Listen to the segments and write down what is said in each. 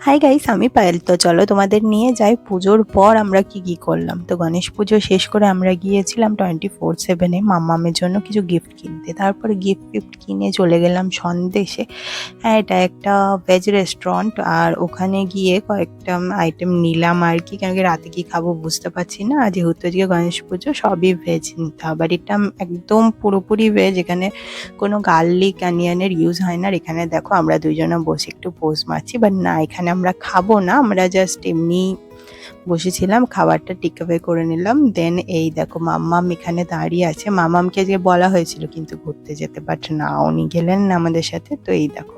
Hi guys, আমি পায়েল। তো চলো তোমাদের নিয়ে যাই পুজোর পর আমরা কি করলাম। তো গণেশ পুজো শেষ করে আমরা গিয়েছিলাম 24/7-এ মাম্মামের জন্য কিছু গিফট কিনতে। তারপরে গিফট কিনে চলে গেলাম সন্দেশে। হ্যাঁ, এটা একটা ভেজ রেস্টুরেন্ট, আর ওখানে গিয়ে কয়েকটা আইটেম নিলাম আর কি, কেন কি রাতে কি খাবো বুঝতে পারছি না। যেহেতু আজকে গণেশ পুজো, সবই ভেজ নিতে হবে। আর এটা একদম পুরোপুরি ভেজ, এখানে কোনো গার্লিক অনিয়নের ইউজ হয় না। আর এখানে দেখো আমরা দুইজনে বসে একটু পোজ মারছি, বাট না, এখানে আমরা খাবো না, আমরা জাস্ট এমনি বসেছিলাম, খাবারটা টেক অ্যাওয়ে করে নিলাম। দেন এই দেখো মাম্মাম এখানে দাঁড়িয়ে আছে। মাম্মামকে আজকে বলা হয়েছিল কিন্তু ঘুরতে যেতে, বাট না, উনি গেলেন না আমাদের সাথে। তো এই দেখো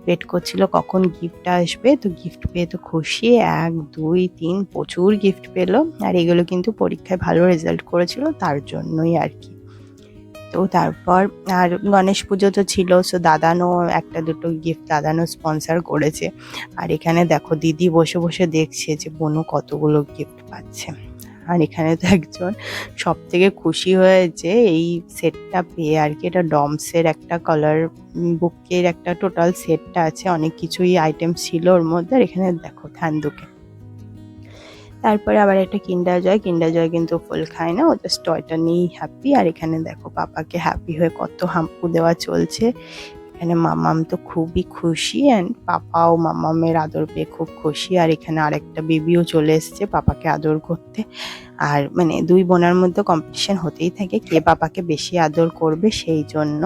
ওয়েট করছিল কখন গিফট আসবে। তো গিফট পেয়ে তো খুশি, 1 2 3 প্রচুর গিফট পেলো। আর এগুলো কিন্তু পরীক্ষায় ভালো রেজাল্ট করেছিল, তার জন্যই আর কি। তো তারপর আর গণেশ পুজো তো ছিল, সো দাদানও একটা দুটো গিফট দাদানও স্পন্সর করেছে। আর এখানে দেখো দিদি বসে বসে দেখছে যে বোনু কতগুলো গিফট পাচ্ছে। আর এখানে তো একজন সব থেকে খুশি হয়েছে এই সেটটা পেয়ে আর কি। এটা ডমসের একটা কালার বুকের একটা টোটাল সেটটা আছে, অনেক কিছুই আইটেম ছিল ওর মধ্যে। আর এখানে দেখো থান্দুকে, তারপরে আবার একটা কিন্ডার জয় কিন্তু ফুল খায় না, ও জাস্ট টয়টা নিয়েই হ্যাপি। আর এখানে দেখো পাপাকে হ্যাপি হয়ে কত হাম্পু দেওয়া চলছে। এখানে মাম্মাম তো খুবই খুশি, অ্যান্ড পাপাও মাম্মামের আদর পেয়ে খুব খুশি। আর এখানে আরেকটা বেবিও চলে এসছে পাপাকে আদর করতে। আর মানে দুই বোনের মধ্যে কম্পিটিশন হতেই থাকে কে পাপাকে বেশি আদর করবে, সেই জন্য।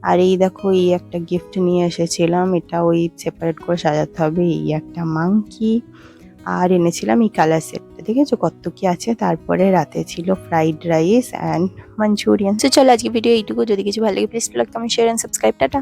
আর এই দেখো এই একটা গিফট নিয়ে এসেছিলাম, এটা ওই সেপারেট করে সাজাতে হবে। এই একটা মাংকি, আর এনেছিলাম এই কালার সেটটা, দেখেছো কত কি আছে। তারপরে রাতে ছিল ফ্রাইড রাইস অ্যান্ড মাঞ্চুরিয়ান। তো চলো আজকে ভিডিও এইটুকু। যদি কিছু ভালো লাগে please like, comment, share and subscribe. Tata.